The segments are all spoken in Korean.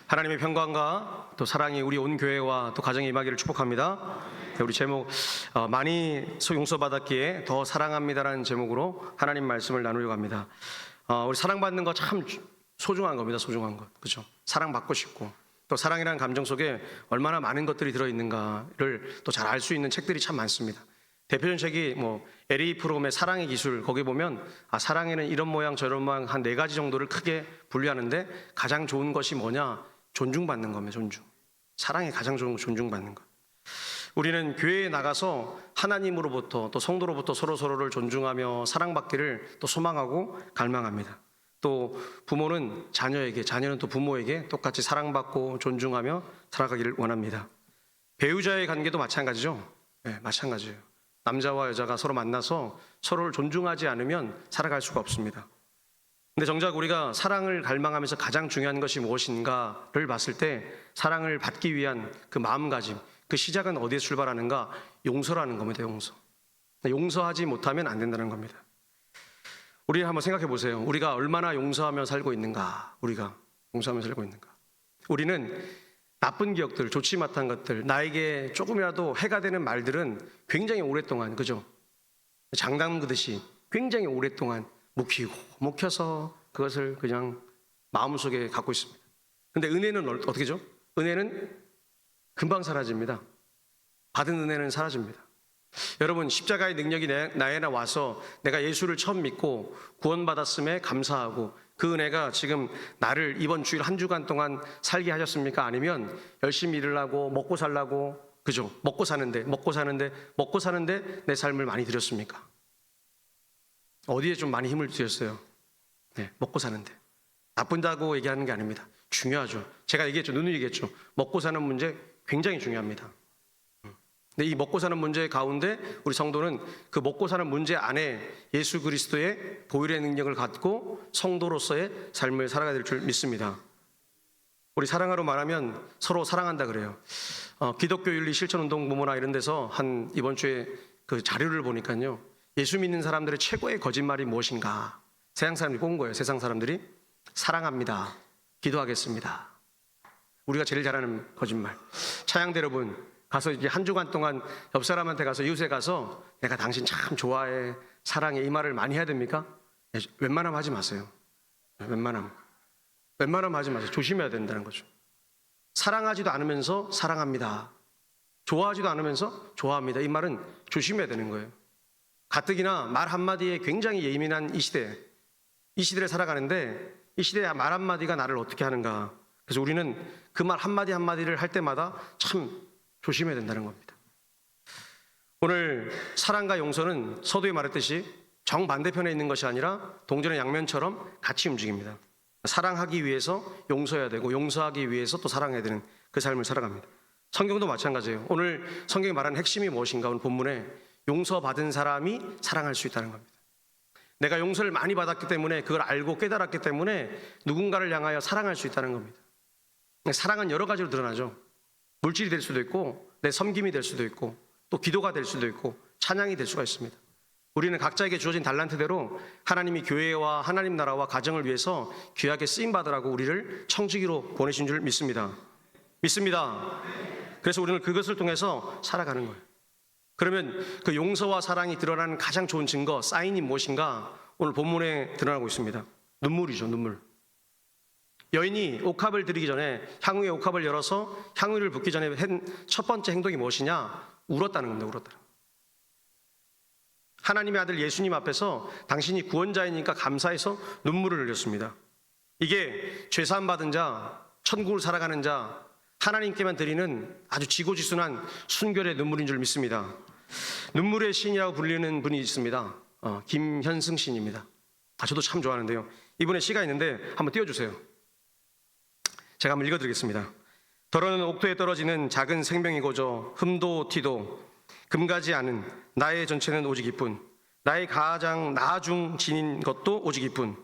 하나님의 평강과 또 사랑이 우리 온 교회와 또 가정에 임하기를 축복합니다. 우리 제목 많이 용서받았기에 더 사랑합니다라는 제목으로 하나님 말씀을 나누려고 합니다. 우리 사랑받는 거 참 소중한 겁니다. 소중한 것, 그렇죠? 사랑받고 싶고 또 사랑이라는 감정 속에 얼마나 많은 것들이 들어있는가를 또 잘 알 수 있는 책들이 참 많습니다. 대표적인 책이 에리 프롬의 사랑의 기술, 거기 보면 사랑에는 이런 모양 저런 모양 한 4가지 정도를 크게 분류하는데 가장 좋은 것이 뭐냐? 존중받는 겁니다. 존중. 사랑이 가장 좋은 거 존중받는 것. 우리는 교회에 나가서 하나님으로부터 또 성도로부터 서로를 존중하며 사랑받기를 또 소망하고 갈망합니다. 또 부모는 자녀에게, 자녀는 또 부모에게 똑같이 사랑받고 존중하며 살아가기를 원합니다. 배우자의 관계도 마찬가지죠. 네, 마찬가지예요. 남자와 여자가 서로 만나서 서로를 존중하지 않으면 살아갈 수가 없습니다. 근데 정작 우리가 사랑을 갈망하면서 가장 중요한 것이 무엇인가를 봤을 때 사랑을 받기 위한 그 마음가짐, 그 시작은 어디에 출발하는가? 용서라는 겁니다. 용서. 용서하지 못하면 안 된다는 겁니다. 우리 한번 생각해 보세요. 우리가 얼마나 용서하며 살고 있는가? 우리가 용서하며 살고 있는가? 우리는 나쁜 기억들, 좋지 못한 것들, 나에게 조금이라도 해가 되는 말들은 굉장히 오랫동안, 그죠? 장담 그듯이 굉장히 오랫동안 묵혀서 그것을 그냥 마음속에 갖고 있습니다. 근데 은혜는 어떻게 죠? 은혜는 금방 사라집니다. 받은 은혜는 사라집니다. 여러분, 십자가의 능력이 나에나 와서 내가 예수를 처음 믿고 구원받았음에 감사하고 그 은혜가 지금 나를 이번 주일 한 주간 동안 살게 하셨습니까? 아니면 열심히 일을 하고 먹고 살라고, 그죠? 먹고 사는데 내 삶을 많이 드렸습니까? 어디에 좀 많이 힘을 드렸어요? 네, 먹고 사는데. 나쁜다고 얘기하는 게 아닙니다. 중요하죠. 제가 얘기했죠. 누누이 얘기했죠. 먹고 사는 문제 굉장히 중요합니다. 근데 이 먹고 사는 문제 가운데 우리 성도는 그 먹고 사는 문제 안에 예수 그리스도의 보혈의 능력을 갖고 성도로서의 삶을 살아가야 될 줄 믿습니다. 우리 사랑하러 말하면 서로 사랑한다 그래요. 기독교 윤리 실천운동 부모나 이런 데서 한 이번 주에 그 자료를 보니까요. 예수 믿는 사람들의 최고의 거짓말이 무엇인가? 세상 사람들이 꼽은 거예요. 세상 사람들이 사랑합니다. 기도하겠습니다. 우리가 제일 잘하는 거짓말. 차양대 여러분 가서 이제 한 주간 동안 옆 사람한테 가서 이웃에 가서 내가 당신 참 좋아해, 사랑해 이 말을 많이 해야 됩니까? 웬만하면 하지 마세요. 웬만하면 하지 마세요. 조심해야 된다는 거죠. 사랑하지도 않으면서 사랑합니다. 좋아하지도 않으면서 좋아합니다. 이 말은 조심해야 되는 거예요. 가뜩이나 말 한마디에 굉장히 예민한 이 시대를 살아가는데 이 시대의 말 한마디가 나를 어떻게 하는가. 그래서 우리는 그 말 한마디 한마디를 할 때마다 참 조심해야 된다는 겁니다. 오늘 사랑과 용서는 서두에 말했듯이 정반대편에 있는 것이 아니라 동전의 양면처럼 같이 움직입니다. 사랑하기 위해서 용서해야 되고 용서하기 위해서 또 사랑해야 되는 그 삶을 살아갑니다. 성경도 마찬가지예요. 오늘 성경이 말하는 핵심이 무엇인가? 오늘 본문에 용서받은 사람이 사랑할 수 있다는 겁니다. 내가 용서를 많이 받았기 때문에 그걸 알고 깨달았기 때문에 누군가를 향하여 사랑할 수 있다는 겁니다. 사랑은 여러 가지로 드러나죠. 물질이 될 수도 있고 내 섬김이 될 수도 있고 또 기도가 될 수도 있고 찬양이 될 수가 있습니다. 우리는 각자에게 주어진 달란트대로 하나님이 교회와 하나님 나라와 가정을 위해서 귀하게 쓰임받으라고 우리를 청지기로 보내신 줄 믿습니다. 그래서 우리는 그것을 통해서 살아가는 거예요. 그러면 그 용서와 사랑이 드러나는 가장 좋은 증거, 사인이 무엇인가? 오늘 본문에 드러나고 있습니다. 눈물이죠, 눈물. 여인이 옥합을 드리기 전에 향유의 옥합을 열어서 향유를 붓기 전에 한 첫 번째 행동이 무엇이냐? 울었다는 겁니다. 울었다. 하나님의 아들 예수님 앞에서 당신이 구원자이니까 감사해서 눈물을 흘렸습니다. 이게 죄사함 받은 자, 천국을 살아가는 자, 하나님께만 드리는 아주 지고지순한 순결의 눈물인 줄 믿습니다. 눈물의 시인이라고 불리는 분이 있습니다. 김현승 시인입니다. 저도 참 좋아하는데요. 이분의 시가 있는데 한번 띄워주세요. 제가 한번 읽어드리겠습니다. 더러는 옥토에 떨어지는 작은 생명이고저 흠도 티도 금가지 않은 나의 전체는 오직 이뿐 나의 가장 나중 지닌 것도 오직 이뿐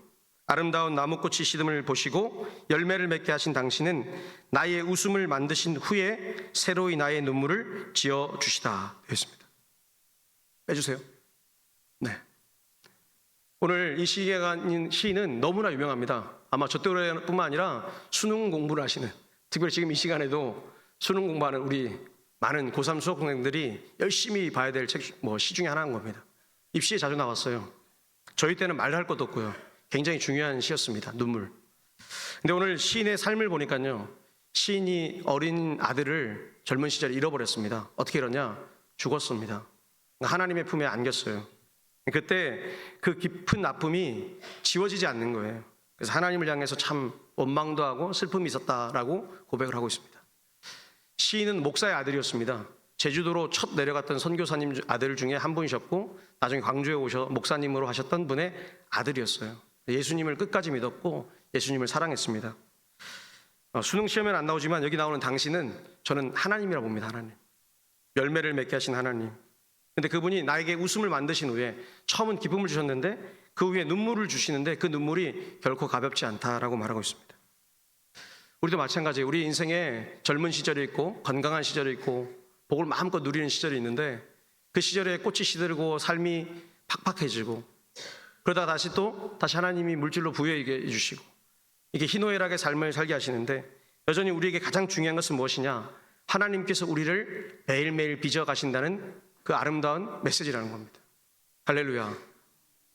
아름다운 나무꽃이 시듬을 보시고 열매를 맺게 하신 당신은 나의 웃음을 만드신 후에 새로이 나의 눈물을 지어주시다 했습니다. 빼주세요. 네. 오늘 이 시인은 너무나 유명합니다. 아마 저 때뿐만 아니라 수능 공부를 하시는 특별히 지금 이 시간에도 수능 공부하는 우리 많은 고3 수험생들이 열심히 봐야 될 책, 시 중에 하나인 겁니다. 입시에 자주 나왔어요. 저희 때는 말도 할 것도 없고요. 굉장히 중요한 시였습니다. 눈물. 근데 오늘 시인의 삶을 보니까요. 시인이 어린 아들을 젊은 시절에 잃어버렸습니다. 어떻게 이러냐? 죽었습니다. 하나님의 품에 안겼어요. 그때 그 깊은 아픔이 지워지지 않는 거예요. 그래서 하나님을 향해서 참 원망도 하고 슬픔이 있었다라고 고백을 하고 있습니다. 시인은 목사의 아들이었습니다. 제주도로 첫 내려갔던 선교사님 아들 중에 한 분이셨고 나중에 광주에 오셔 목사님으로 하셨던 분의 아들이었어요. 예수님을 끝까지 믿었고 예수님을 사랑했습니다. 수능 시험에는 안 나오지만 여기 나오는 당신은 저는 하나님이라고 봅니다. 하나님. 열매를 맺게 하신 하나님. 근데 그분이 나에게 웃음을 만드신 후에 처음은 기쁨을 주셨는데 그 후에 눈물을 주시는데 그 눈물이 결코 가볍지 않다라고 말하고 있습니다. 우리도 마찬가지예요. 우리 인생에 젊은 시절이 있고 건강한 시절이 있고 복을 마음껏 누리는 시절이 있는데 그 시절에 꽃이 시들고 삶이 팍팍해지고 그러다 다시 하나님이 물질로 부여하게 해주시고 이게 희노애락의 삶을 살게 하시는데 여전히 우리에게 가장 중요한 것은 무엇이냐? 하나님께서 우리를 매일매일 빚어가신다는 그 아름다운 메시지라는 겁니다. 할렐루야.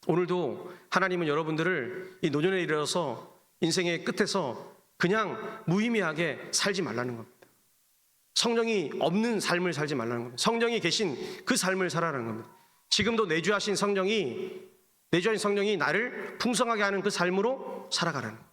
오늘도 하나님은 여러분들을 이 노년에 이르러서 인생의 끝에서 그냥 무의미하게 살지 말라는 겁니다. 성령이 없는 삶을 살지 말라는 겁니다. 성령이 계신 그 삶을 살아라는 겁니다. 지금도 내주하신 성령이 나를 풍성하게 하는 그 삶으로 살아가라는 겁니다.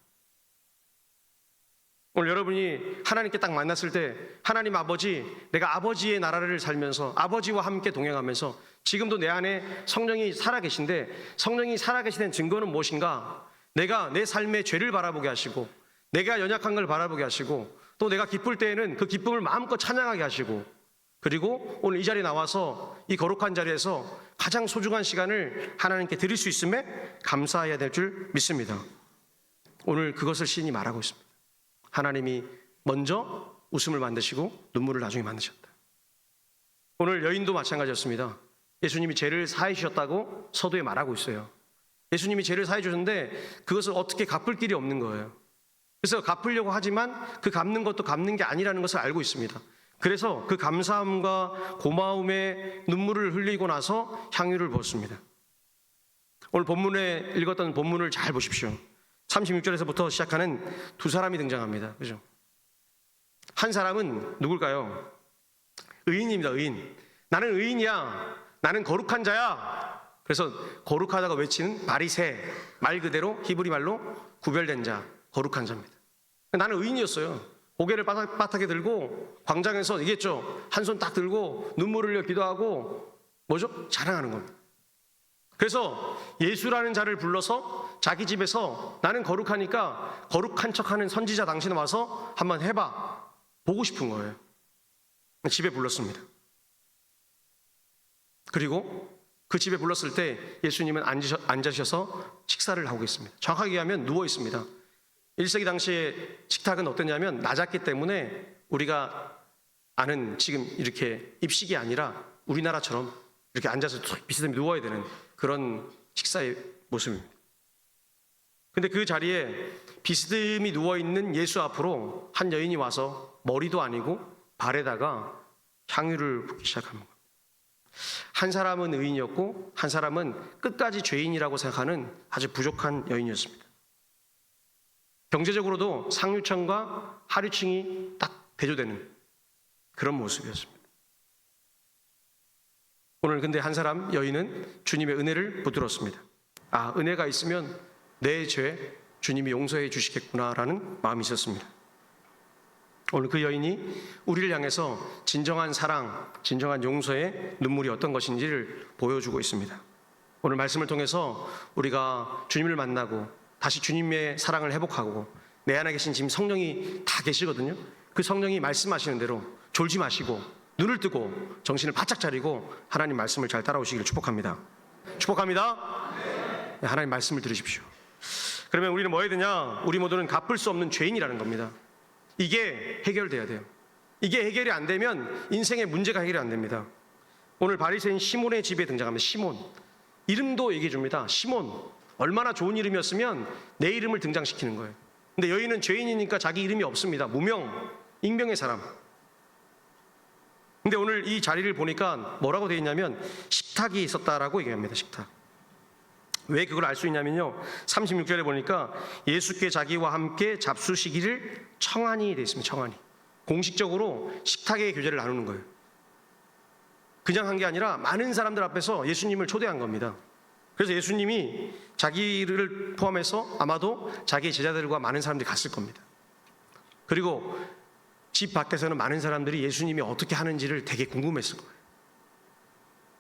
오늘 여러분이 하나님께 딱 만났을 때 하나님 아버지, 내가 아버지의 나라를 살면서 아버지와 함께 동행하면서 지금도 내 안에 성령이 살아계신데 성령이 살아계시는 증거는 무엇인가? 내가 내 삶의 죄를 바라보게 하시고 내가 연약한 걸 바라보게 하시고 또 내가 기쁠 때에는 그 기쁨을 마음껏 찬양하게 하시고 그리고 오늘 이 자리에 나와서 이 거룩한 자리에서 가장 소중한 시간을 하나님께 드릴 수 있음에 감사해야 될 줄 믿습니다. 오늘 그것을 시인이 말하고 있습니다. 하나님이 먼저 웃음을 만드시고 눈물을 나중에 만드셨다. 오늘 여인도 마찬가지였습니다. 예수님이 죄를 사해 주셨다고 서두에 말하고 있어요. 예수님이 죄를 사해 주셨는데 그것을 어떻게 갚을 길이 없는 거예요. 그래서 갚으려고 하지만 그 갚는 것도 갚는 게 아니라는 것을 알고 있습니다. 그래서 그 감사함과 고마움의 눈물을 흘리고 나서 향유를 부었습니다. 오늘 본문에 읽었던 본문을 잘 보십시오. 36절에서부터 시작하는 두 사람이 등장합니다. 그죠? 한 사람은 누굴까요? 의인입니다. 의인. 나는 의인이야. 나는 거룩한 자야. 그래서 거룩하다고 외치는 바리새, 말 그대로 히브리 말로 구별된 자, 거룩한 자입니다. 나는 의인이었어요. 고개를 바닥에 들고 광장에서 얘기했죠. 한 손 딱 들고 눈물을 흘려 기도하고 뭐죠? 자랑하는 겁니다. 그래서 예수라는 자를 불러서 자기 집에서 나는 거룩하니까 거룩한 척하는 선지자 당신은 와서 한번 해봐. 보고 싶은 거예요. 집에 불렀습니다. 그리고 그 집에 불렀을 때 예수님은 앉으셔서 식사를 하고 있습니다. 정확하게 얘기하면 누워 있습니다. 1세기 당시에 식탁은 어땠냐면 낮았기 때문에 우리가 아는 지금 이렇게 입식이 아니라 우리나라처럼 이렇게 앉아서 비스듬히 누워야 되는 그런 식사의 모습입니다. 근데 그 자리에 비스듬히 누워있는 예수 앞으로 한 여인이 와서 머리도 아니고 발에다가 향유를 붓기 시작합니다. 한 사람은 의인이었고 한 사람은 끝까지 죄인이라고 생각하는 아주 부족한 여인이었습니다. 경제적으로도 상류층과 하류층이 딱 대조되는 그런 모습이었습니다. 오늘 근데 한 사람 여인은 주님의 은혜를 붙들었습니다. 아, 은혜가 있으면 내 죄 주님이 용서해 주시겠구나라는 마음이 있었습니다. 오늘 그 여인이 우리를 향해서 진정한 사랑, 진정한 용서의 눈물이 어떤 것인지를 보여주고 있습니다. 오늘 말씀을 통해서 우리가 주님을 만나고 다시 주님의 사랑을 회복하고 내 안에 계신 지금 성령이 다 계시거든요. 그 성령이 말씀하시는 대로 졸지 마시고 눈을 뜨고 정신을 바짝 차리고 하나님 말씀을 잘 따라오시기를 축복합니다. 축복합니다. 네, 하나님 말씀을 들으십시오. 그러면 우리는 뭐 해야 되냐? 우리 모두는 갚을 수 없는 죄인이라는 겁니다. 이게 해결돼야 돼요. 이게 해결이 안 되면 인생의 문제가 해결이 안 됩니다. 오늘 바리새인 시몬의 집에 등장합니다. 시몬. 이름도 얘기해 줍니다. 시몬. 얼마나 좋은 이름이었으면 내 이름을 등장시키는 거예요. 근데 여인은 죄인이니까 자기 이름이 없습니다. 무명, 익명의 사람. 근데 오늘 이 자리를 보니까 뭐라고 되어 있냐면 식탁이 있었다라고 얘기합니다. 식탁. 왜 그걸 알 수 있냐면요, 36절에 보니까 예수께 자기와 함께 잡수시기를 청하니 되어 있습니다. 청하니. 공식적으로 식탁의 교제를 나누는 거예요. 그냥 한 게 아니라 많은 사람들 앞에서 예수님을 초대한 겁니다. 그래서 예수님이 자기를 포함해서 아마도 자기 제자들과 많은 사람들이 갔을 겁니다. 그리고 집 밖에서는 많은 사람들이 예수님이 어떻게 하는지를 되게 궁금했을 거예요.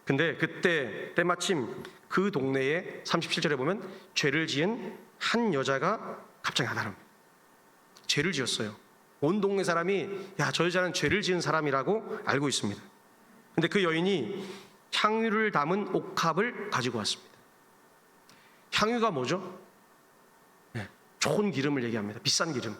근데 그때 때마침 그 동네에 37절에 보면 죄를 지은 한 여자가 갑자기 나타납니다. 죄를 지었어요. 온 동네 사람이 야, 저 여자는 죄를 지은 사람이라고 알고 있습니다. 근데 그 여인이 향유를 담은 옥합을 가지고 왔습니다. 향유가 뭐죠? 네, 좋은 기름을 얘기합니다. 비싼 기름.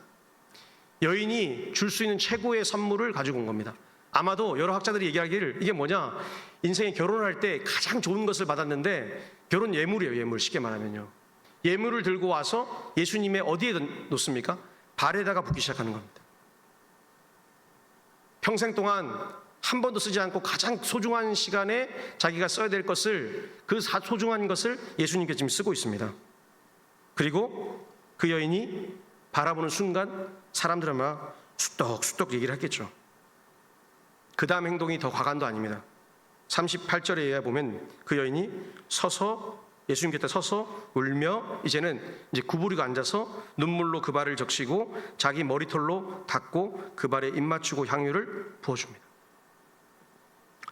여인이 줄 수 있는 최고의 선물을 가지고 온 겁니다. 아마도 여러 학자들이 얘기하기를 이게 뭐냐, 인생에 결혼할 때 가장 좋은 것을 받았는데, 결혼 예물이에요. 예물. 쉽게 말하면요, 예물을 들고 와서 예수님의 어디에 놓습니까? 발에다가 붓기 시작하는 겁니다. 평생 동안 한 번도 쓰지 않고 가장 소중한 시간에 자기가 써야 될 것을, 그 소중한 것을 예수님께 지금 쓰고 있습니다. 그리고 그 여인이 바라보는 순간 사람들은 막 수떡수떡 얘기를 했겠죠. 그 다음 행동이 더 과간도 아닙니다. 38절에 보면 그 여인이 서서 예수님 곁에 서서 울며 이제 구부리고 앉아서 눈물로 그 발을 적시고 자기 머리털로 닦고 그 발에 입 맞추고 향유를 부어줍니다.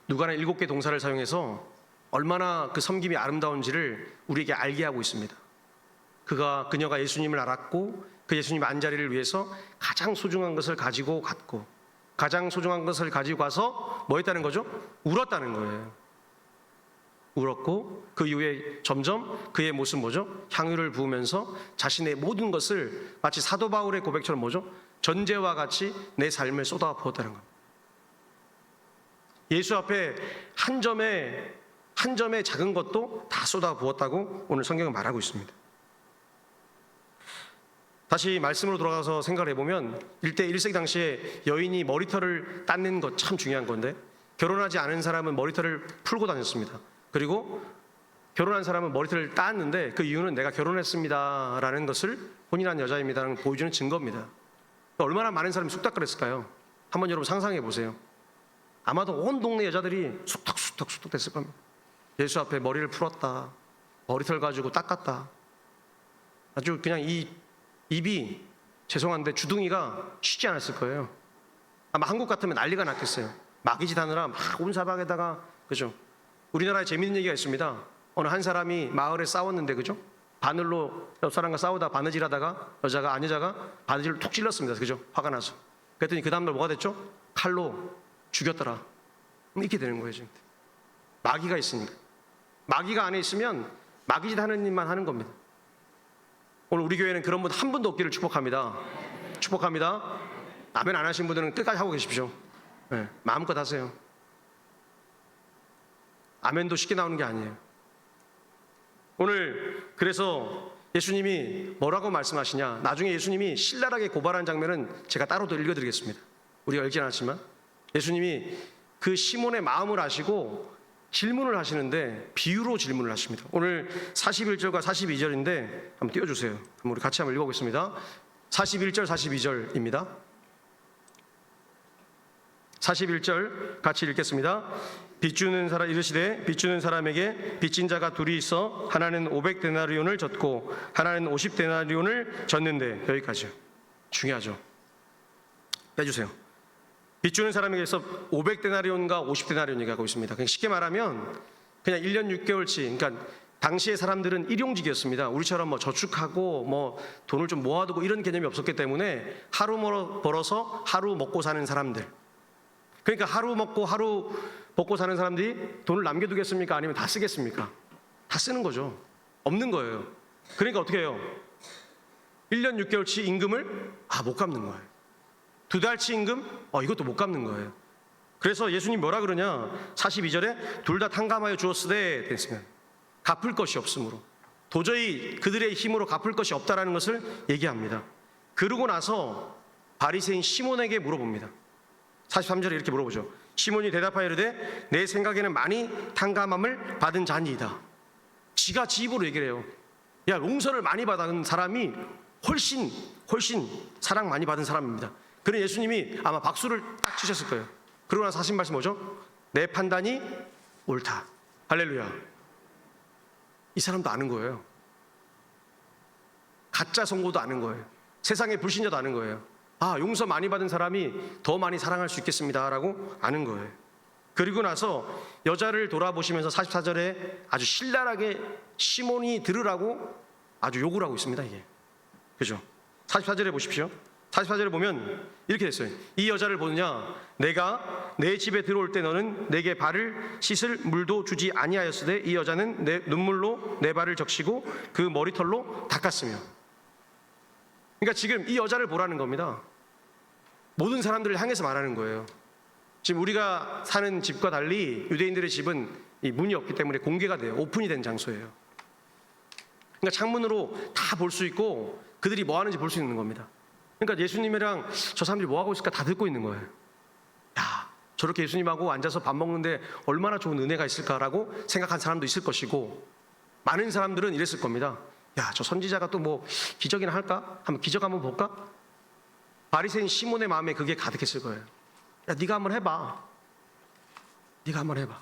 누가는 7개 동사를 사용해서 얼마나 그 섬김이 아름다운지를 우리에게 알게 하고 있습니다. 그녀가 예수님을 알았고 그 예수님 안자리를 위해서 가장 소중한 것을 가지고 갔고, 가장 소중한 것을 가지고 가서 뭐 했다는 거죠? 울었다는 거예요. 울었고 그 이후에 점점 그의 모습 뭐죠? 향유를 부으면서 자신의 모든 것을 마치 사도 바울의 고백처럼 뭐죠? 전제와 같이 내 삶을 쏟아 부었다는 겁니다. 예수 앞에 한 점의 작은 것도 다 쏟아 부었다고 오늘 성경은 말하고 있습니다. 다시 말씀으로 돌아가서 생각을 해보면 1세기 당시에 여인이 머리털을 닦는 것 참 중요한 건데, 결혼하지 않은 사람은 머리털을 풀고 다녔습니다. 그리고 결혼한 사람은 머리털을 땄는데 그 이유는 내가 결혼했습니다 라는 것을 혼인한 여자입니다라는 보여주는 증거입니다. 얼마나 많은 사람이 쑥닥거렸을까요? 한번 여러분 상상해 보세요. 아마도 온 동네 여자들이 쑥덕쑥덕 됐을 겁니다. 예수 앞에 머리를 풀었다, 머리털 가지고 닦았다. 아주 그냥 이 입이, 죄송한데 주둥이가 쉬지 않았을 거예요. 아마 한국 같으면 난리가 났겠어요. 마귀짓 하느라 막 온 사방에다가, 그죠? 우리나라에 재밌는 얘기가 있습니다. 어느 한 사람이 마을에 싸웠는데, 그죠? 바늘로 옆 사람과 싸우다 바느질하다가 여자가 바느질을 툭 찔렀습니다. 그죠? 화가 나서. 그랬더니 그 다음날 뭐가 됐죠? 칼로 죽였더라. 이렇게 되는 거예요, 지금. 마귀가 있으니까. 마귀가 안에 있으면 마귀짓 하는 일만 하는 겁니다. 오늘 우리 교회는 그런 분 한 분도 없기를 축복합니다. 축복합니다. 아멘 안 하신 분들은 끝까지 하고 계십시오. 네, 마음껏 하세요. 아멘도 쉽게 나오는 게 아니에요. 오늘 그래서 예수님이 뭐라고 말씀하시냐, 나중에 예수님이 신랄하게 고발한 장면은 제가 따로도 읽어드리겠습니다. 우리가 읽지 않았지만 예수님이 그 시몬의 마음을 아시고 질문을 하시는데 비유로 질문을 하십니다. 오늘 41절과 42절인데 한번 띄워주세요. 한번 우리 같이 한번 읽어보겠습니다. 41절 42절입니다. 41절 같이 읽겠습니다. 빚주는 사람 이르시되 빚주는 사람에게 빚진 자가 둘이 있어 하나는 500데나리온을 졌고 하나는 50데나리온을 졌는데, 여기까지요. 중요하죠. 빼주세요. 빚주는 사람에게서 500데나리온과 50데나리온 얘기하고 있습니다. 그냥 쉽게 말하면 그냥 1년 6개월치, 그러니까 당시의 사람들은 일용직이었습니다. 우리처럼 뭐 저축하고 뭐 돈을 좀 모아두고 이런 개념이 없었기 때문에 하루 벌어서 하루 먹고 사는 사람들. 그러니까 하루 먹고 하루 먹고 사는 사람들이 돈을 남겨두겠습니까? 아니면 다 쓰겠습니까? 다 쓰는 거죠. 없는 거예요. 그러니까 어떻게 해요? 1년 6개월치 임금을 못 갚는 거예요. 2달치 임금? 이것도 못 갚는 거예요. 그래서 예수님 뭐라 그러냐? 42절에 둘 다 탕감하여 주었으되 됐으면 갚을 것이 없으므로, 도저히 그들의 힘으로 갚을 것이 없다라는 것을 얘기합니다. 그러고 나서 바리새인 시몬에게 물어봅니다. 43절에 이렇게 물어보죠. 시몬이 대답하여 이르되 내 생각에는 많이 탕감함을 받은 자니이다. 지가 지 입으로 얘기를 해요. 야, 용서를 많이 받은 사람이 훨씬 사랑 많이 받은 사람입니다. 그런 예수님이 아마 박수를 딱 치셨을 거예요. 그러고 나서 하신 말씀 뭐죠? 내 판단이 옳다. 할렐루야. 이 사람도 아는 거예요. 가짜 선고도 아는 거예요. 세상의 불신자도 아는 거예요. 아, 용서 많이 받은 사람이 더 많이 사랑할 수 있겠습니다라고 아는 거예요. 그리고 나서 여자를 돌아보시면서 44절에 아주 신랄하게 시몬이 들으라고 아주 욕을 하고 있습니다. 이게 그죠? 44절에 보십시오. 44절에 보면 이렇게 됐어요. 이 여자를 보느냐, 내가 내 집에 들어올 때 너는 내게 발을 씻을 물도 주지 아니하였으되 이 여자는 내 눈물로 내 발을 적시고 그 머리털로 닦았으며. 그러니까 지금 이 여자를 보라는 겁니다. 모든 사람들을 향해서 말하는 거예요. 지금 우리가 사는 집과 달리 유대인들의 집은 이 문이 없기 때문에 공개가 돼요. 오픈이 된 장소예요. 그러니까 창문으로 다 볼 수 있고 그들이 뭐 하는지 볼 수 있는 겁니다. 그러니까 예수님이랑 저 사람들이 뭐 하고 있을까 다 듣고 있는 거예요. 야, 저렇게 예수님하고 앉아서 밥 먹는데 얼마나 좋은 은혜가 있을까라고 생각한 사람도 있을 것이고, 많은 사람들은 이랬을 겁니다. 야, 저 선지자가 또 뭐 기적이나 할까? 한번 기적 한번 볼까? 바리새인 시몬의 마음에 그게 가득했을 거예요. 야, 네가 한번 해봐. 네가 한번 해봐.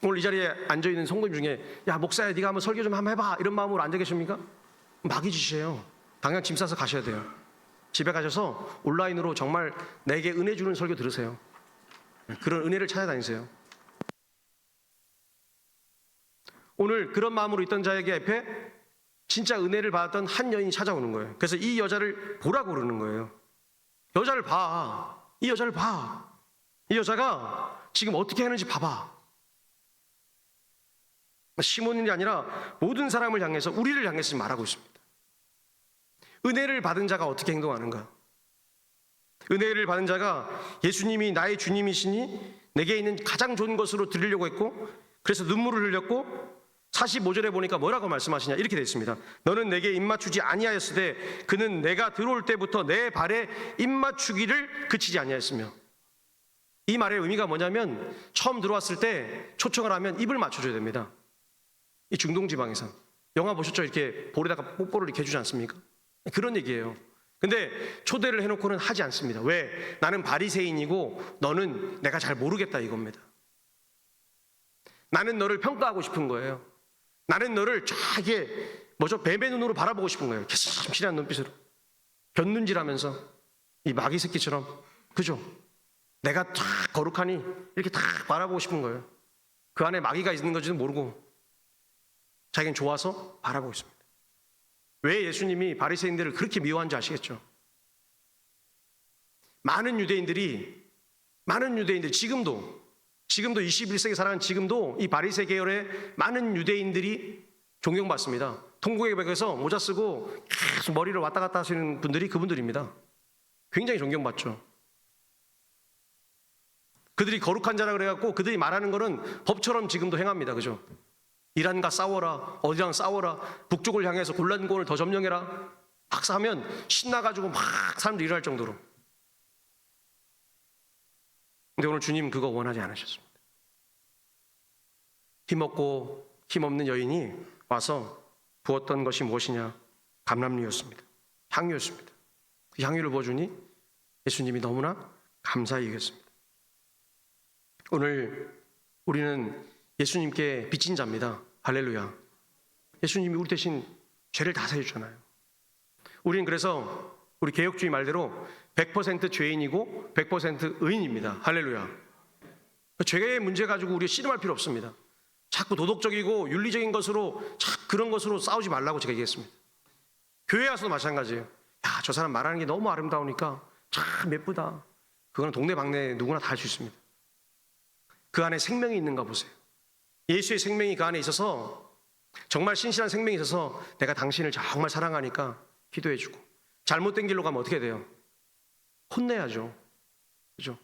오늘 이 자리에 앉아있는 성도님 중에 야, 목사야, 네가 한번 설교 좀 한번 해봐, 이런 마음으로 앉아 계십니까? 마귀 짓이에요. 당장 짐 싸서 가셔야 돼요. 집에 가셔서 온라인으로 정말 내게 은혜 주는 설교 들으세요. 그런 은혜를 찾아다니세요. 오늘 그런 마음으로 있던 자에게 앞에 진짜 은혜를 받았던 한 여인이 찾아오는 거예요. 그래서 이 여자를 보라고 그러는 거예요. 여자를 봐. 이 여자를 봐. 이 여자가 지금 어떻게 하는지 봐봐. 시몬이 아니라 모든 사람을 향해서, 우리를 향해서 말하고 있습니다. 은혜를 받은 자가 어떻게 행동하는가? 은혜를 받은 자가 예수님이 나의 주님이시니 내게 있는 가장 좋은 것으로 드리려고 했고, 그래서 눈물을 흘렸고, 45절에 보니까 뭐라고 말씀하시냐, 이렇게 되어 있습니다. 너는 내게 입맞추지 아니하였으되 그는 내가 들어올 때부터 내 발에 입맞추기를 그치지 아니하였으며. 이 말의 의미가 뭐냐면, 처음 들어왔을 때 초청을 하면 입을 맞춰줘야 됩니다. 이 중동지방에서 영화 보셨죠? 이렇게 볼에다가 뽀뽀를 이렇게 해주지 않습니까? 그런 얘기예요. 근데 초대를 해놓고는 하지 않습니다. 왜? 나는 바리새인이고 너는 내가 잘 모르겠다, 이겁니다. 나는 너를 평가하고 싶은 거예요. 나는 너를 쫙게 뱀의 눈으로 바라보고 싶은 거예요. 개슴치레한 눈빛으로 곁눈질하면서, 이 마귀 새끼처럼. 그죠? 내가 쫙 거룩하니 이렇게 다 바라보고 싶은 거예요. 그 안에 마귀가 있는 건지도 모르고 자기는 좋아서 바라보고 있습니다. 왜 예수님이 바리새인들을 그렇게 미워한지 아시겠죠? 많은 유대인들이 지금도 21세기 살아가는 지금도 이 바리새 계열의 많은 유대인들이 존경받습니다. 통곡의 벽에서 모자 쓰고 계속 머리를 왔다 갔다 하시는 분들이 그분들입니다. 굉장히 존경받죠. 그들이 거룩한 자라 그래갖고 그들이 말하는 거는 법처럼 지금도 행합니다. 그죠? 이란과 싸워라, 어디랑 싸워라, 북쪽을 향해서 골란군을 더 점령해라, 박사하면 신나가지고 막 사람들이 일어날 정도로. 근데 오늘 주님 그거 원하지 않으셨습니다. 힘없고 힘없는 여인이 와서 부었던 것이 무엇이냐? 감람류였습니다. 향유였습니다. 그 향유를 부어주니 예수님이 너무나 감사히 여겼습니다. 오늘 우리는 예수님께 빚진 자입니다. 할렐루야. 예수님이 우리 대신 죄를 다 사해주잖아요. 우리는 그래서 우리 개혁주의 말대로 100% 죄인이고 100% 의인입니다. 할렐루야. 죄의 문제 가지고 우리가 씨름할 필요 없습니다. 자꾸 도덕적이고 윤리적인 것으로, 그런 것으로 싸우지 말라고 제가 얘기했습니다. 교회 와서도 마찬가지예요. 야, 저 사람 말하는 게 너무 아름다우니까 참 예쁘다. 그거는 동네방네 누구나 다 할 수 있습니다. 그 안에 생명이 있는가 보세요. 예수의 생명이 그 안에 있어서, 정말 신실한 생명이 있어서 내가 당신을 정말 사랑하니까 기도해주고, 잘못된 길로 가면 어떻게 돼요? 혼내야죠. 그죠?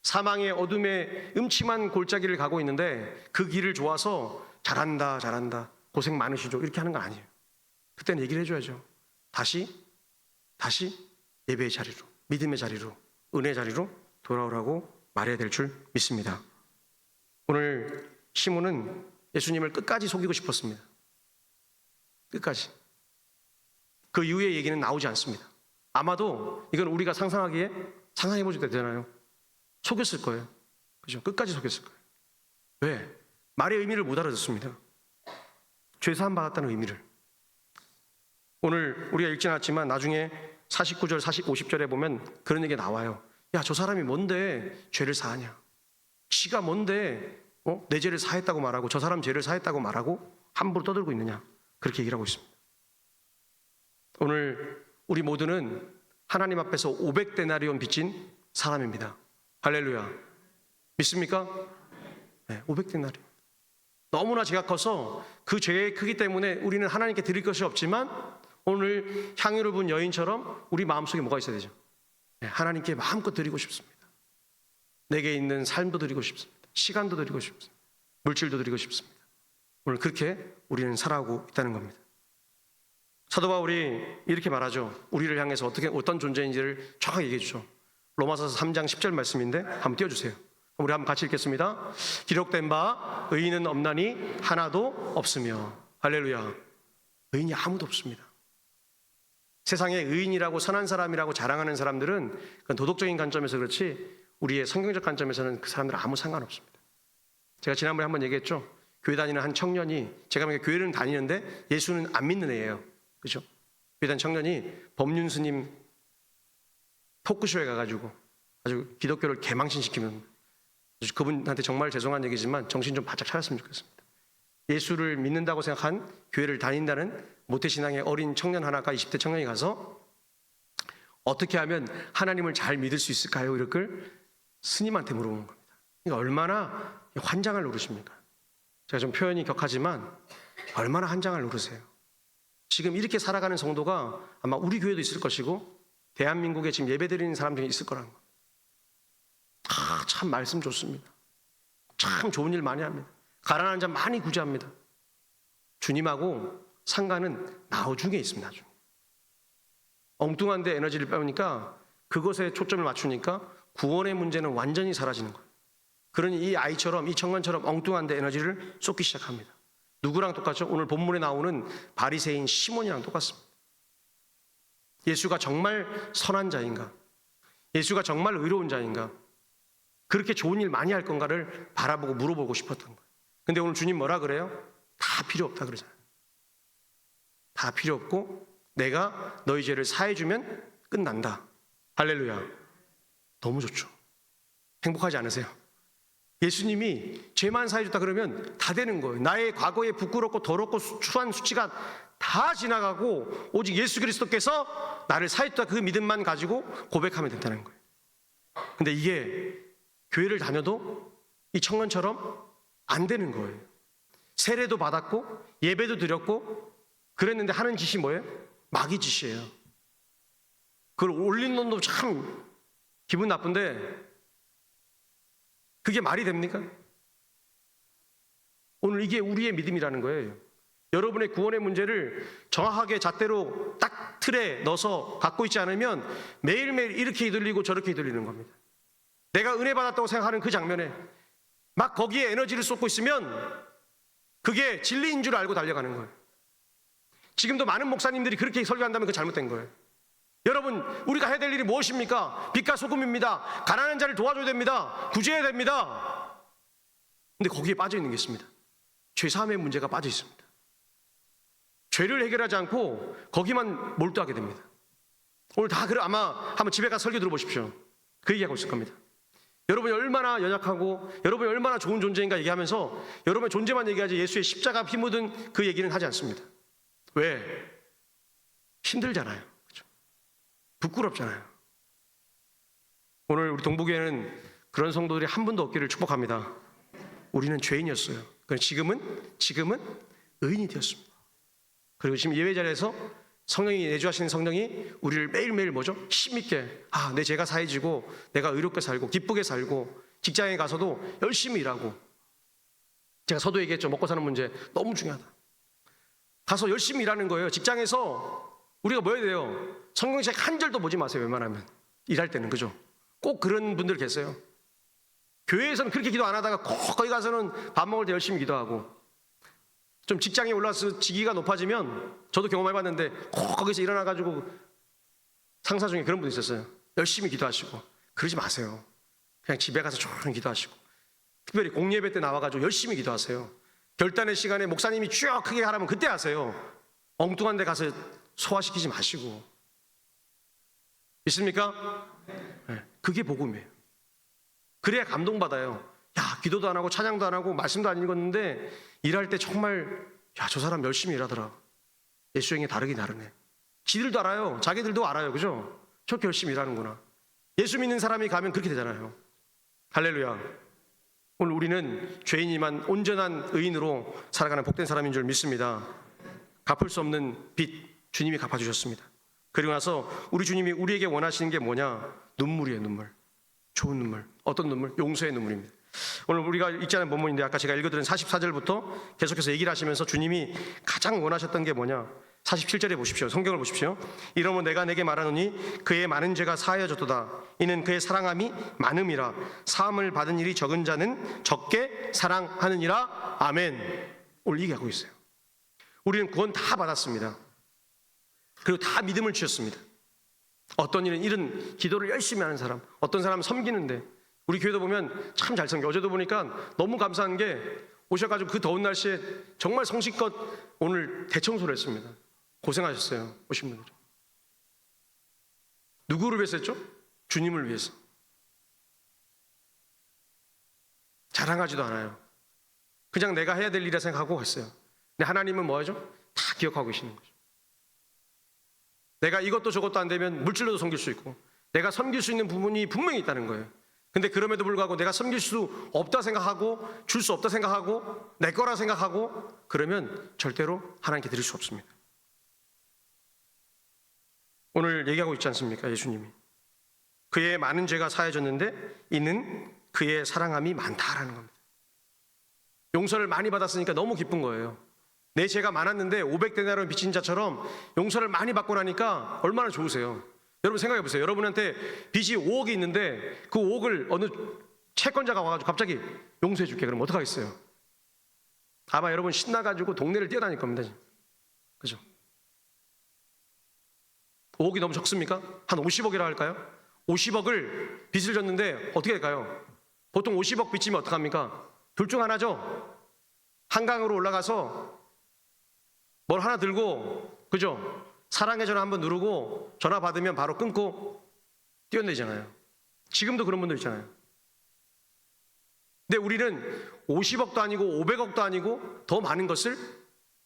사망의 어둠의 음침한 골짜기를 가고 있는데 그 길을 좋아서 잘한다 고생 많으시죠, 이렇게 하는 거 아니에요. 그때는 얘기를 해줘야죠. 다시 다시 예배의 자리로, 믿음의 자리로, 은혜의 자리로 돌아오라고 말해야 될 줄 믿습니다. 오늘 시몬은 예수님을 끝까지 속이고 싶었습니다. 끝까지. 그 이후의 얘기는 나오지 않습니다. 아마도 이건 우리가 상상해보셔도 되잖아요. 속였을 거예요. 그죠? 끝까지 속였을 거예요. 왜? 말의 의미를 못 알아듣습니다. 죄사함 받았다는 의미를. 오늘 우리가 읽지 않았지만 나중에 49절, 50절에 보면 그런 얘기가 나와요. 야, 저 사람이 뭔데 죄를 사하냐? 지가 뭔데 내 죄를 사했다고 말하고 저 사람 죄를 사했다고 말하고 함부로 떠들고 있느냐? 그렇게 얘기를 하고 있습니다. 오늘 우리 모두는 하나님 앞에서 500데나리온 빚진 사람입니다. 할렐루야. 믿습니까? 네, 500데나리온. 너무나 죄가 커서 그 죄의 크기 때문에 우리는 하나님께 드릴 것이 없지만 오늘 향유를 부은 여인처럼 우리 마음속에 뭐가 있어야 되죠? 네, 하나님께 마음껏 드리고 싶습니다. 내게 있는 삶도 드리고 싶습니다. 시간도 드리고 싶습니다. 물질도 드리고 싶습니다. 오늘 그렇게 우리는 살아가고 있다는 겁니다. 사도 바울이 이렇게 말하죠. 우리를 향해서 어떤 존재인지를 정확하게 얘기해 주죠. 로마서서 3장 10절 말씀인데 한번 띄워주세요. 우리 한번 같이 읽겠습니다. 기록된 바 의인은 없나니 하나도 없으며. 할렐루야. 의인이 아무도 없습니다. 세상에 의인이라고 선한 사람이라고 자랑하는 사람들은 그건 도덕적인 관점에서 그렇지 우리의 성경적 관점에서는 그 사람들은 아무 상관없습니다. 제가 지난번에 한번 얘기했죠. 교회 다니는 한 청년이, 제가 교회는 다니는데 예수는 안 믿는 애예요. 그죠? 교회 다니는 청년이 법륜 스님 토크쇼에 가가지고 아주 기독교를 개망신시키면, 그분한테 정말 죄송한 얘기지만 정신 좀 바짝 차렸으면 좋겠습니다. 예수를 믿는다고 생각한 교회를 다닌다는 모태신앙의 어린 청년 하나가 20대 청년이 가서 어떻게 하면 하나님을 잘 믿을 수 있을까요? 이걸 스님한테 물어보는 겁니다. 그러니까 얼마나 환장을 누르십니까? 제가 좀 표현이 격하지만 얼마나 환장을 누르세요. 지금 이렇게 살아가는 성도가 아마 우리 교회도 있을 것이고 대한민국에 지금 예배드리는 사람 중에 있을 거라는 겁니다. 참 말씀 좋습니다. 참 좋은 일 많이 합니다. 가난한 자 많이 구제합니다. 주님하고 상관은 나중에 있습니다. 나중에. 엉뚱한 데 에너지를 빼니까 그것에 초점을 맞추니까 구원의 문제는 완전히 사라지는 거예요. 그러니 이 아이처럼, 이 청년처럼 엉뚱한 데 에너지를 쏟기 시작합니다. 누구랑 똑같죠? 오늘 본문에 나오는 바리새인 시몬이랑 똑같습니다. 예수가 정말 선한 자인가? 예수가 정말 의로운 자인가? 그렇게 좋은 일 많이 할 건가를 바라보고 물어보고 싶었던 거예요. 근데 오늘 주님 뭐라 그래요? 다 필요 없다 그러잖아요. 다 필요 없고 내가 너희 죄를 사해주면 끝난다. 할렐루야. 너무 좋죠. 행복하지 않으세요? 예수님이 죄만 사해줬다 그러면 다 되는 거예요. 나의 과거에 부끄럽고 더럽고 추한 수치가 다 지나가고 오직 예수 그리스도께서 나를 사해줬다 그 믿음만 가지고 고백하면 된다는 거예요. 근데 이게 교회를 다녀도 이 청년처럼 안 되는 거예요. 세례도 받았고 예배도 드렸고 그랬는데 하는 짓이 뭐예요? 마귀 짓이에요. 그걸 올린 놈도 참 기분 나쁜데 그게 말이 됩니까? 오늘 이게 우리의 믿음이라는 거예요. 여러분의 구원의 문제를 정확하게 잣대로 딱 틀에 넣어서 갖고 있지 않으면 매일매일 이렇게 휘둘리고 저렇게 휘둘리는 겁니다. 내가 은혜 받았다고 생각하는 그 장면에 막 거기에 에너지를 쏟고 있으면 그게 진리인 줄 알고 달려가는 거예요. 지금도 많은 목사님들이 그렇게 설교한다면 그건 잘못된 거예요. 여러분, 우리가 해야 될 일이 무엇입니까? 빛과 소금입니다. 가난한 자를 도와줘야 됩니다. 구제해야 됩니다. 근데 거기에 빠져 있는 게 있습니다. 죄사함의 문제가 빠져 있습니다. 죄를 해결하지 않고 거기만 몰두하게 됩니다. 오늘 다 아마 한번 집에 가서 설교 들어보십시오. 그 얘기하고 있을 겁니다. 여러분이 얼마나 연약하고 여러분이 얼마나 좋은 존재인가 얘기하면서 여러분의 존재만 얘기하지 예수의 십자가 피 묻은 그 얘기는 하지 않습니다. 왜? 힘들잖아요. 그렇죠? 부끄럽잖아요. 오늘 우리 동부교회는 그런 성도들이 한 분도 없기를 축복합니다. 우리는 죄인이었어요. 지금은 의인이 되었습니다. 그리고 지금 예배 자리에서 성령이 내주하시는 성령이 우리를 매일매일 뭐죠? 힘있게 내 죄가 사해지고 내가 의롭게 살고 기쁘게 살고 직장에 가서도 열심히 일하고 제가 서도 얘기했죠. 먹고 사는 문제 너무 중요하다. 가서 열심히 일하는 거예요. 직장에서 우리가 뭐 해야 돼요? 성경책 한 절도 보지 마세요. 웬만하면 일할 때는. 그죠? 꼭 그런 분들 계세요. 교회에서는 그렇게 기도 안 하다가 꼭 거기 가서는 밥 먹을 때 열심히 기도하고, 좀 직장에 올라서 직위가 높아지면, 저도 경험해봤는데 꼭 거기서 일어나가지고 상사 중에 그런 분이 있었어요. 열심히 기도하시고. 그러지 마세요. 그냥 집에 가서 조용히 기도하시고, 특별히 공예배 때 나와가지고 열심히 기도하세요. 결단의 시간에 목사님이 쭉 크게 하라면 그때 하세요. 엉뚱한 데 가서 소화시키지 마시고. 있습니까? 네, 그게 복음이에요. 그래야 감동받아요. 야, 기도도 안 하고 찬양도 안 하고 말씀도 안 읽었는데 일할 때 정말, 야, 저 사람 열심히 일하더라. 예수형이 다르긴 다르네. 지들도 알아요. 자기들도 알아요. 그죠? 저렇게 열심히 일하는구나. 예수 믿는 사람이 가면 그렇게 되잖아요. 할렐루야. 오늘 우리는 죄인이만 온전한 의인으로 살아가는 복된 사람인 줄 믿습니다. 갚을 수 없는 빚 주님이 갚아주셨습니다. 그리고 나서 우리 주님이 우리에게 원하시는 게 뭐냐? 눈물이에요. 눈물. 좋은 눈물. 어떤 눈물? 용서의 눈물입니다. 오늘 우리가 읽지 않은 본문인데 아까 제가 읽어드린 44절부터 계속해서 얘기를 하시면서 주님이 가장 원하셨던 게 뭐냐? 47절에 보십시오. 성경을 보십시오. 이러면 내가 내게 말하노니 그의 많은 죄가 사하여졌도다. 이는 그의 사랑함이 많음이라. 사함을 받은 일이 적은 자는 적게 사랑하느니라. 아멘. 오늘 얘기하고 있어요. 우리는 구원 다 받았습니다. 그리고 다 믿음을 주셨습니다. 어떤 일은 이런 기도를 열심히 하는 사람, 어떤 사람은 섬기는데, 우리 교회도 보면 참 잘 섬겨. 어제도 보니까 너무 감사한 게 오셔가지고 그 더운 날씨에 정말 성실껏 오늘 대청소를 했습니다. 고생하셨어요. 오신 분들. 누구를 위해서 했죠? 주님을 위해서. 자랑하지도 않아요. 그냥 내가 해야 될 일이라 생각하고 했어요. 근데 하나님은 뭐 하죠? 다 기억하고 계시는 거죠. 내가 이것도 저것도 안 되면 물질로도 섬길 수 있고, 내가 섬길 수 있는 부분이 분명히 있다는 거예요. 근데 그럼에도 불구하고 내가 섬길 수 없다 생각하고, 줄 수 없다 생각하고, 내 거라 생각하고, 그러면 절대로 하나님께 드릴 수 없습니다. 오늘 얘기하고 있지 않습니까? 예수님이 그의 많은 죄가 사해졌는데 이는 그의 사랑함이 많다라는 겁니다. 용서를 많이 받았으니까 너무 기쁜 거예요. 내 죄가 많았는데 500데나리온 빚진 자처럼 용서를 많이 받고 나니까 얼마나 좋으세요. 여러분 생각해 보세요. 여러분한테 빚이 5억이 있는데 그 5억을 어느 채권자가 와가지고 갑자기 용서해 줄게. 그럼 어떡하겠어요? 아마 여러분 신나가지고 동네를 뛰어다닐 겁니다. 그죠? 5억이 너무 적습니까? 한 50억이라 할까요? 50억을 빚을 졌는데 어떻게 될까요? 보통 50억 빚지면 어떡합니까? 둘 중 하나죠. 한강으로 올라가서 뭘 하나 들고, 그죠? 사랑의 전화 한번 누르고 전화 받으면 바로 끊고 뛰어내잖아요. 지금도 그런 분들 있잖아요. 근데 우리는 50억도 아니고 500억도 아니고 더 많은 것을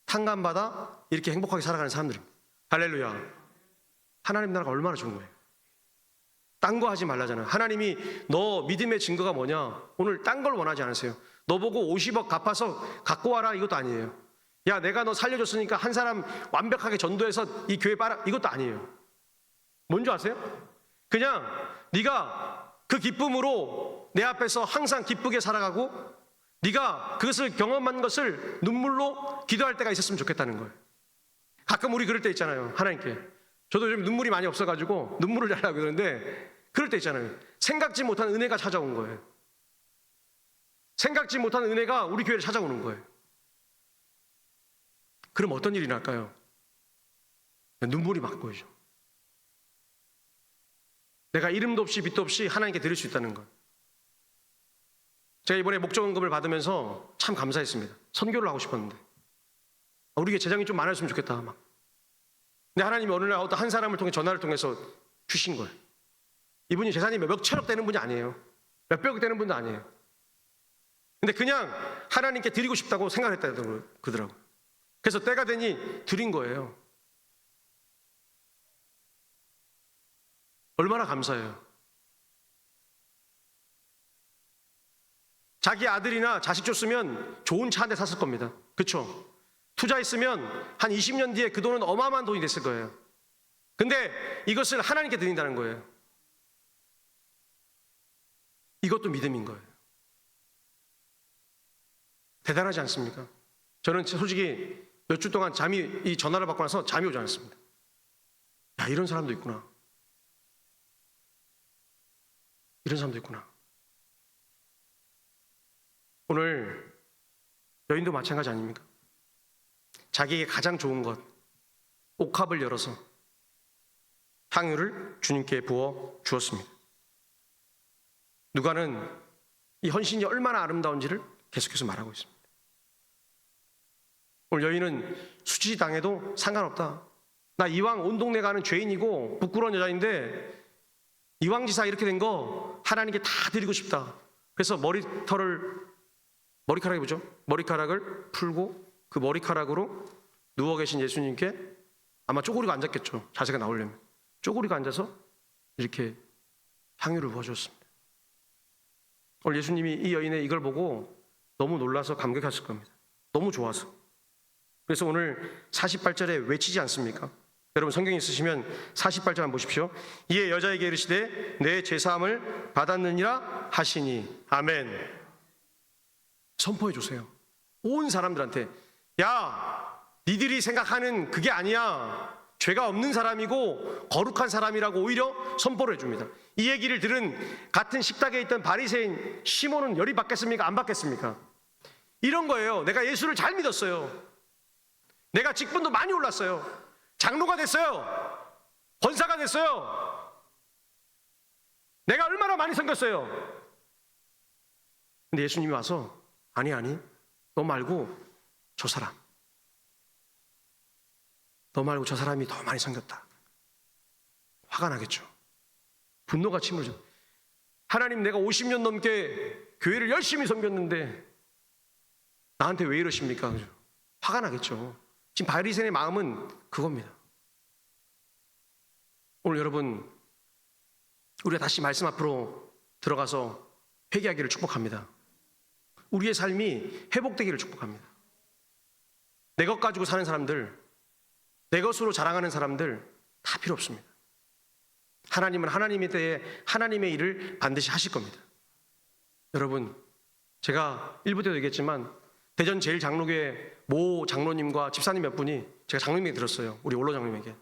탕감받아 이렇게 행복하게 살아가는 사람들입니다. 할렐루야. 하나님 나라가 얼마나 좋은 거예요. 딴 거 하지 말라잖아요. 하나님이 너 믿음의 증거가 뭐냐? 오늘 딴 걸 원하지 않으세요. 너 보고 50억 갚아서 갖고 와라 이것도 아니에요. 야, 내가 너 살려줬으니까 한 사람 완벽하게 전도해서 이 교회 빨아, 이것도 아니에요. 뭔지 아세요? 그냥 네가 그 기쁨으로 내 앞에서 항상 기쁘게 살아가고, 네가 그것을 경험한 것을 눈물로 기도할 때가 있었으면 좋겠다는 거예요. 가끔 우리 그럴 때 있잖아요. 하나님께 저도 요즘 눈물이 많이 없어가지고 눈물을 달라고 그러는데, 그럴 때 있잖아요. 생각지 못한 은혜가 찾아온 거예요. 생각지 못한 은혜가 우리 교회를 찾아오는 거예요. 그럼 어떤 일이 날까요? 눈물이 막 보이죠. 내가 이름도 없이 빚도 없이 하나님께 드릴 수 있다는 것. 제가 이번에 목적원금을 받으면서 참 감사했습니다. 선교를 하고 싶었는데 우리 교회 재정이 좀 많았으면 좋겠다 막. 근데 하나님이 어느 날 어떤 한 사람을 통해 전화를 통해서 주신 거예요. 이분이 재산이 몇 천억 되는 분이 아니에요. 몇백억 되는 분도 아니에요. 근데 그냥 하나님께 드리고 싶다고 생각을 했다고 그러더라고요. 그래서 때가 되니 드린 거예요. 얼마나 감사해요. 자기 아들이나 자식 줬으면 좋은 차 한 대 샀을 겁니다. 그렇죠? 투자했으면 한 20년 뒤에 그 돈은 어마어마한 돈이 됐을 거예요. 근데 이것을 하나님께 드린다는 거예요. 이것도 믿음인 거예요. 대단하지 않습니까? 저는 솔직히 몇 주 동안 이 전화를 받고 나서 잠이 오지 않았습니다. 야, 이런 사람도 있구나. 이런 사람도 있구나. 오늘 여인도 마찬가지 아닙니까? 자기에게 가장 좋은 것, 옥합을 열어서 향유를 주님께 부어 주었습니다. 누가는 이 헌신이 얼마나 아름다운지를 계속해서 말하고 있습니다. 오늘 여인은 수치당해도 상관없다. 나 이왕 온 동네 가는 죄인이고 부끄러운 여자인데 이왕지사 이렇게 된 거 하나님께 다 드리고 싶다. 그래서 머리카락을 풀고 그 머리카락으로 누워 계신 예수님께 아마 쪼그리고 앉았겠죠. 자세가 나오려면 쪼그리고 앉아서 이렇게 향유를 부어줬습니다. 오늘 예수님이 이 여인의 이걸 보고 너무 놀라서 감격했을 겁니다. 너무 좋아서. 그래서 오늘 48절에 외치지 않습니까? 여러분 성경 있으시면 48절 한번 보십시오. 이에 여자에게 이르시되 내 죄사함을 받았느니라 하시니 아멘. 선포해 주세요. 온 사람들한테 야, 니들이 생각하는 그게 아니야. 죄가 없는 사람이고 거룩한 사람이라고 오히려 선포를 해줍니다. 이 얘기를 들은 같은 식탁에 있던 바리새인 시몬은 열이 받겠습니까? 안 받겠습니까? 이런 거예요. 내가 예수를 잘 믿었어요. 내가 직분도 많이 올랐어요. 장로가 됐어요. 권사가 됐어요. 내가 얼마나 많이 섬겼어요. 근데 예수님이 와서 아니 너 말고 저 사람, 너 말고 저 사람이 더 많이 섬겼다. 화가 나겠죠. 분노가 치밀어져. 하나님, 내가 50년 넘게 교회를 열심히 섬겼는데 나한테 왜 이러십니까? 화가 나겠죠. 지금 바리새인의 마음은 그겁니다. 오늘 여러분, 우리가 다시 말씀 앞으로 들어가서 회개하기를 축복합니다. 우리의 삶이 회복되기를 축복합니다. 내 것 가지고 사는 사람들, 내 것으로 자랑하는 사람들 다 필요 없습니다. 하나님은 하나님에 대해 하나님의 일을 반드시 하실 겁니다. 여러분, 제가 일부 때도 얘기했지만 대전 제일장로교회 모 장로님과 집사님 몇 분이 제가 장로님에게 들었어요. 우리 원로 장로님에게.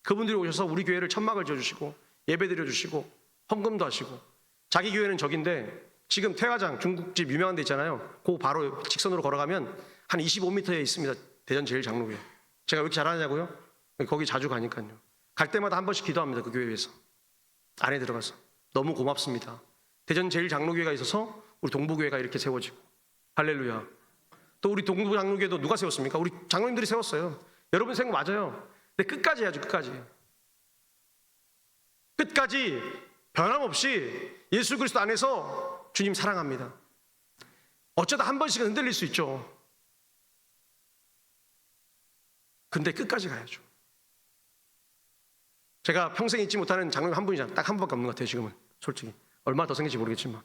그분들이 오셔서 우리 교회를 천막을 지어주시고 예배 드려주시고 헌금도 하시고, 자기 교회는 저긴데 지금 태화장 중국집 유명한 데 있잖아요. 그 바로 직선으로 걸어가면 한 25m에 있습니다. 대전 제일장로교회. 제가 왜 이렇게 잘하냐고요? 거기 자주 가니까요. 갈 때마다 한 번씩 기도합니다. 그 교회에서 안에 들어가서. 너무 고맙습니다. 대전 제일장로교회가 있어서 우리 동부교회가 이렇게 세워지고. 할렐루야. 또 우리 동부장로교회도 누가 세웠습니까? 우리 장로님들이 세웠어요. 여러분 생각 맞아요. 근데 끝까지 해야죠. 끝까지 변함없이 예수 그리스도 안에서 주님 사랑합니다. 어쩌다 한 번씩은 흔들릴 수 있죠. 근데 끝까지 가야죠. 제가 평생 잊지 못하는 장로님 한 분이잖아요. 딱 한 분밖에 없는 것 같아요. 지금은 솔직히 얼마나 더 생길지 모르겠지만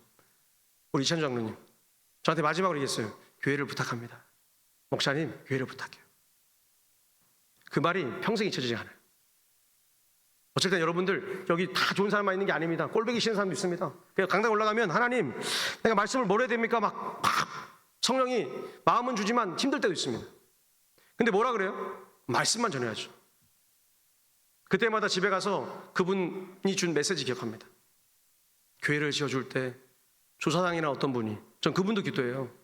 우리 이찬주 장로님 저한테 마지막으로 얘기했어요. 교회를 부탁합니다. 목사님, 교회를 부탁해요. 그 말이 평생 잊혀지지 않아요. 어쨌든 여러분들 여기 다 좋은 사람만 있는 게 아닙니다. 꼴보기 싫은 사람도 있습니다. 그래서 강당 올라가면 하나님, 내가 말씀을 뭘 해야 됩니까? 막 성령이 마음은 주지만 힘들 때도 있습니다. 근데 뭐라 그래요? 말씀만 전해야죠. 그때마다 집에 가서 그분이 준 메시지 기억합니다. 교회를 지어줄 때 조사장이나 어떤 분이, 전 그분도 기도해요.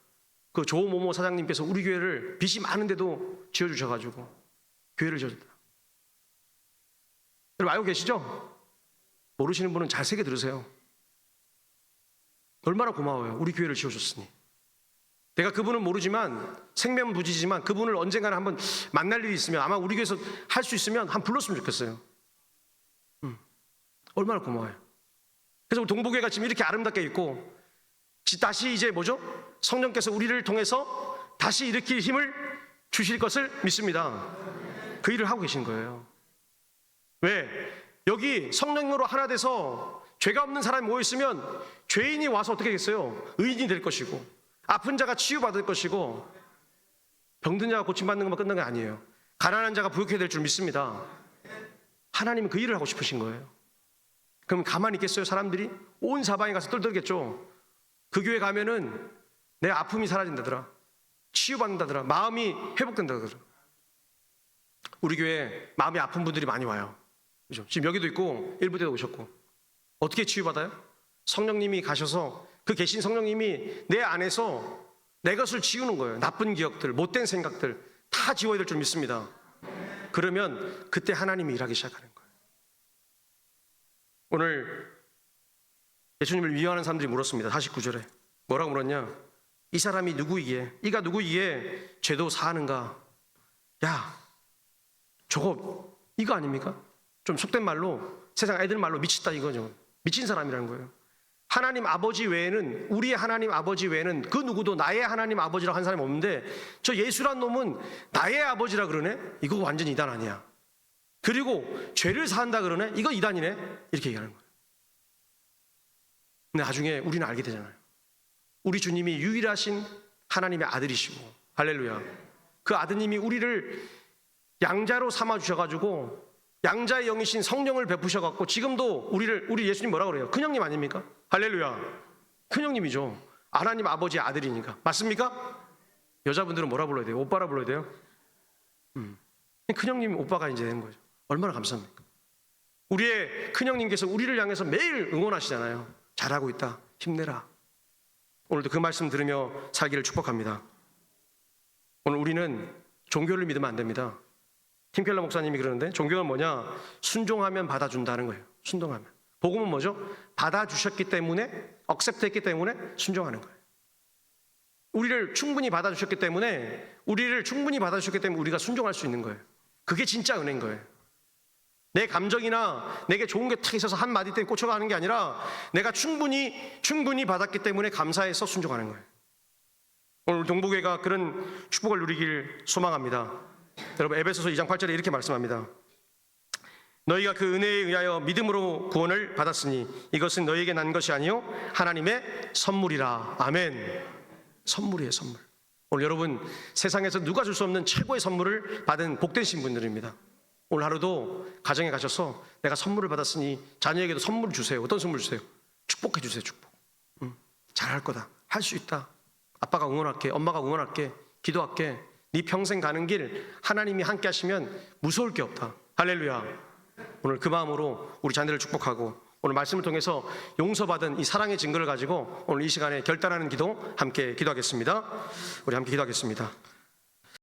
그 조모모 사장님께서 우리 교회를 빚이 많은데도 지어주셔가지고 교회를 지어줬다. 여러분 알고 계시죠? 모르시는 분은 잘 새겨 들으세요. 얼마나 고마워요. 우리 교회를 지어줬으니. 내가 그분은 모르지만 생면부지지만 그분을 언젠가는 한번 만날 일이 있으면 아마 우리 교회에서 할 수 있으면 한번 불렀으면 좋겠어요. 얼마나 고마워요. 그래서 우리 동부교회가 지금 이렇게 아름답게 있고 다시 이제 성령께서 우리를 통해서 다시 일으킬 힘을 주실 것을 믿습니다. 그 일을 하고 계신 거예요. 왜? 여기 성령으로 하나 돼서 죄가 없는 사람이 모여있으면 죄인이 와서 어떻게 되겠어요? 의인이 될 것이고, 아픈 자가 치유받을 것이고, 병든 자가 고침받는 것만 끝난 게 아니에요. 가난한 자가 부욕해야 될 줄 믿습니다. 하나님은 그 일을 하고 싶으신 거예요. 그럼 가만히 있겠어요? 사람들이 온 사방에 가서 떨더겠죠. 그 교회 가면은 내 아픔이 사라진다더라, 치유받는다더라, 마음이 회복된다더라. 우리 교회 마음이 아픈 분들이 많이 와요. 그죠? 지금 여기도 있고 일부 때도 오셨고 어떻게 치유받아요? 성령님이 가셔서 그 계신 성령님이 내 안에서 내 것을 지우는 거예요. 나쁜 기억들, 못된 생각들 다 지워야 될 줄 믿습니다. 그러면 그때 하나님이 일하기 시작하는 거예요. 오늘 예수님을 미워하는 사람들이 물었습니다. 49절에 뭐라고 물었냐? 이 사람이 누구이기에, 이가 누구이기에 죄도 사하는가? 야, 저거 이거 아닙니까? 좀 속된 말로 세상 애들 말로 미쳤다 이거죠. 미친 사람이라는 거예요. 하나님 아버지 외에는, 우리의 하나님 아버지 외에는 그 누구도 나의 하나님 아버지라고 한 사람이 없는데 저 예수란 놈은 나의 아버지라 그러네? 이거 완전 이단 아니야. 그리고 죄를 사한다 그러네? 이거 이단이네? 이렇게 얘기하는 거예요. 근데 나중에 우리는 알게 되잖아요. 우리 주님이 유일하신 하나님의 아들이시고, 할렐루야. 그 아드님이 우리를 양자로 삼아 주셔가지고 양자의 영이신 성령을 베푸셔갖고 지금도 우리 예수님 뭐라 그래요? 큰형님 아닙니까? 할렐루야. 큰형님이죠. 하나님 아버지의 아들이니까. 맞습니까? 여자분들은 뭐라 불러야 돼요? 오빠라 불러야 돼요? 큰형님 오빠가 이제 되는 거죠. 얼마나 감사합니까? 우리의 큰형님께서 우리를 향해서 매일 응원하시잖아요. 잘하고 있다. 힘내라. 오늘도 그 말씀 들으며 살기를 축복합니다. 오늘 우리는 종교를 믿으면 안 됩니다. 팀켈러 목사님이 그러는데 종교는 뭐냐? 순종하면 받아준다는 거예요. 순종하면. 복음은 뭐죠? 받아주셨기 때문에, 억셉트했기 때문에 순종하는 거예요. 우리를 충분히 받아주셨기 때문에 우리가 순종할 수 있는 거예요. 그게 진짜 은혜인 거예요. 내 감정이나 내게 좋은 게 탁 있어서 한 마디 때문에 꽂혀가는 게 아니라 내가 충분히 받았기 때문에 감사해서 순종하는 거예요. 오늘 동부교회가 그런 축복을 누리길 소망합니다. 여러분, 에베소서 2장 8절에 이렇게 말씀합니다. 너희가 그 은혜에 의하여 믿음으로 구원을 받았으니 이것은 너희에게 난 것이 아니요 하나님의 선물이라. 아멘. 선물이에요, 선물. 오늘 여러분, 세상에서 누가 줄 수 없는 최고의 선물을 받은 복되신 분들입니다. 오늘 하루도 가정에 가셔서 내가 선물을 받았으니 자녀에게도 선물을 주세요. 어떤 선물 주세요? 축복해 주세요. 축복. 잘할 거다. 할 수 있다. 아빠가 응원할게. 엄마가 응원할게. 기도할게. 네 평생 가는 길 하나님이 함께 하시면 무서울 게 없다. 할렐루야. 오늘 그 마음으로 우리 자녀를 축복하고 오늘 말씀을 통해서 용서받은 이 사랑의 증거를 가지고 오늘 이 시간에 결단하는 기도 함께 기도하겠습니다. 우리 함께 기도하겠습니다.